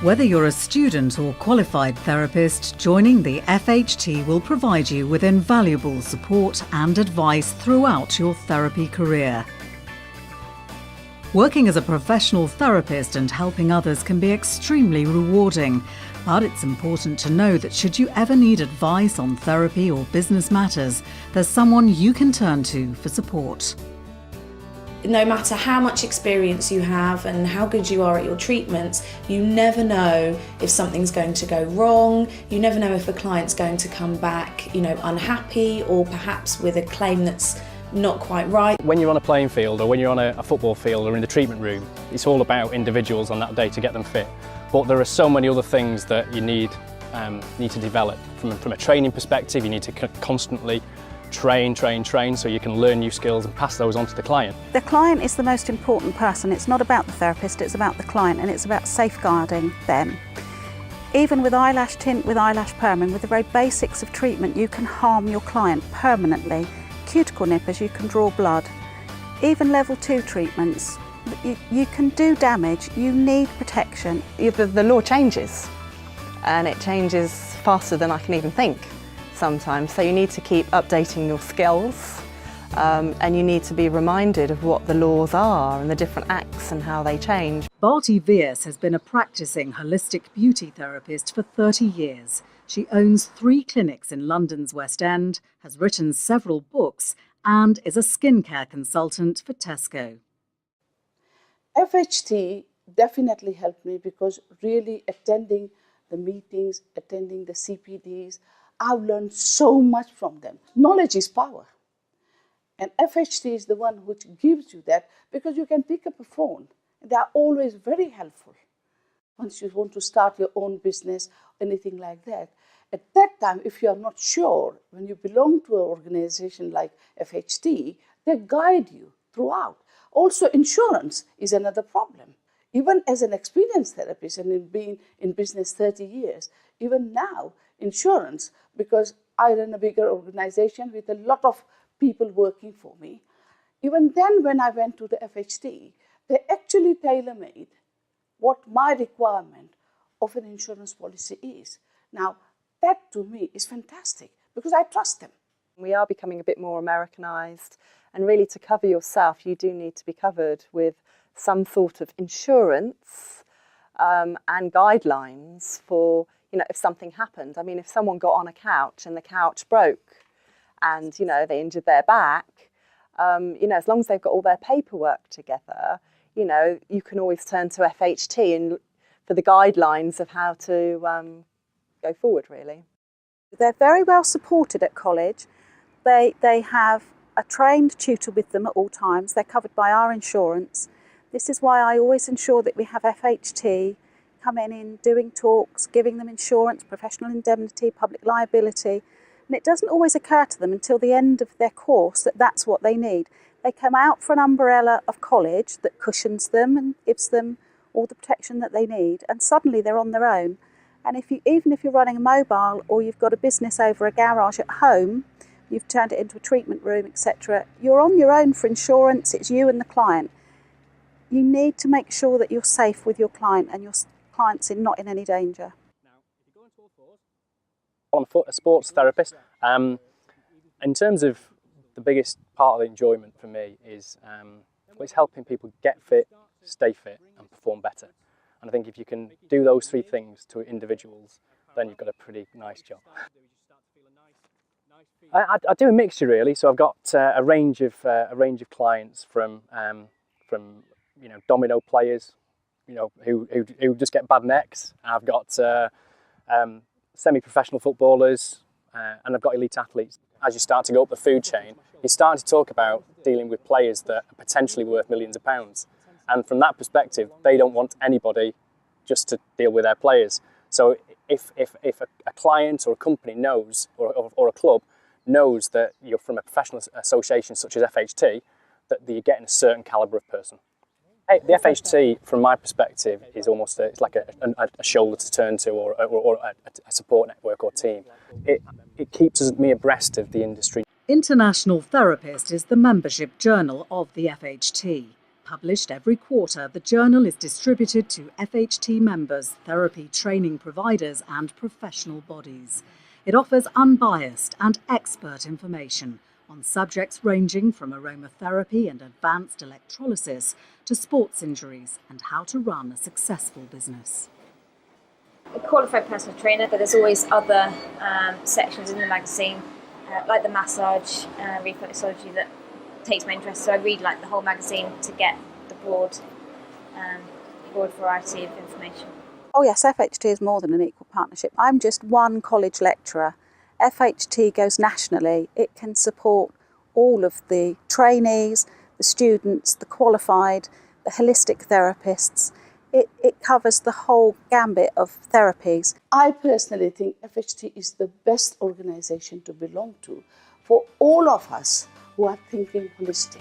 Whether you're a student or qualified therapist, joining the FHT will provide you with invaluable support and advice throughout your therapy career. Working as a professional therapist and helping others can be extremely rewarding, but it's important to know that should you ever need advice on therapy or business matters, there's someone you can turn to for support. No matter how much experience you have and how good you are at your treatments, you never know if something's going to go wrong. You never know if a client's going to come back, unhappy or perhaps with a claim that's not quite right. When you're on a playing field or when you're on a football field or in the treatment room, it's all about individuals on that day to get them fit. But there are so many other things that you need to develop. From a training perspective, you need to constantly train so you can learn new skills and pass those on to the client. The client is the most important person. It's not about the therapist, it's about the client, and it's about safeguarding them. Even with eyelash tint, with eyelash perm, and with the very basics of treatment, you can harm your client permanently. Cuticle nippers, you can draw blood. Even level 2 treatments, you can do damage. You need protection. The law changes, and it changes faster than I can even think sometimes. So you need to keep updating your skills, and you need to be reminded of what the laws are and the different acts and how they change. Barty Vias has been a practising holistic beauty therapist for 30 years. She owns 3 clinics in London's West End, has written several books, and is a skincare consultant for Tesco. FHT definitely helped me because really attending the meetings, attending the CPDs, I've learned so much from them. Knowledge is power. And FHT is the one which gives you that because you can pick up a phone. They are always very helpful. Once you want to start your own business, anything like that. At that time, if you are not sure, when you belong to an organization like FHT, they guide you throughout. Also, insurance is another problem. Even as an experienced therapist and in being in business 30 years, even now, insurance, because I run a bigger organization with a lot of people working for me, even then when I went to the FHT, they actually tailor-made what my requirement of an insurance policy is. Now, that to me is fantastic because I trust them. We are becoming a bit more Americanized, and really to cover yourself, you do need to be covered with some sort of insurance and guidelines for, if something happened. I mean, if someone got on a couch and the couch broke and, they injured their back, as long as they've got all their paperwork together, you can always turn to FHT and for the guidelines of how to go forward, really. They're very well supported at college. They have a trained tutor with them at all times. They're covered by our insurance. This is why I always ensure that we have FHT come in doing talks, giving them insurance, professional indemnity, public liability. And it doesn't always occur to them until the end of their course that that's what they need. They come out for an umbrella of college that cushions them and gives them all the protection that they need, and suddenly they're on their own. And even if you're running a mobile or you've got a business over a garage at home, you've turned it into a treatment room, etc., you're on your own for insurance. It's you and the client. You need to make sure that you're safe with your client and your client's not in any danger. I'm a sports therapist. In terms of the biggest part of the enjoyment for me is it's helping people get fit, stay fit and perform better. And I think if you can do those 3 things to individuals, then you've got a pretty nice job. I do a mixture really. So I've got a range of clients from domino players, who just get bad necks. I've got semi-professional footballers, and I've got elite athletes. As you start to go up the food chain, you're starting to talk about dealing with players that are potentially worth millions of pounds. And from that perspective, they don't want anybody just to deal with their players. So if a client or a company knows, or a club knows that you're from a professional association such as FHT, that you're getting a certain calibre of person. The FHT, from my perspective, is almost it's like a shoulder to turn to, or a support network or team. It keeps me abreast of the industry. International Therapist is the membership journal of the FHT. Published every quarter, the journal is distributed to FHT members, therapy training providers and professional bodies. It offers unbiased and expert information on subjects ranging from aromatherapy and advanced electrolysis to sports injuries and how to run a successful business. A qualified personal trainer, but there's always other sections in the magazine, like the massage, reflexology, that takes my interest. So I read like the whole magazine to get the broad variety of information. Oh yes, FHT is more than an equal partnership. I'm just one college lecturer. FHT goes nationally. It can support all of the trainees, the students, the qualified, the holistic therapists. It covers the whole gambit of therapies. I personally think FHT is the best organisation to belong to for all of us who are thinking holistic.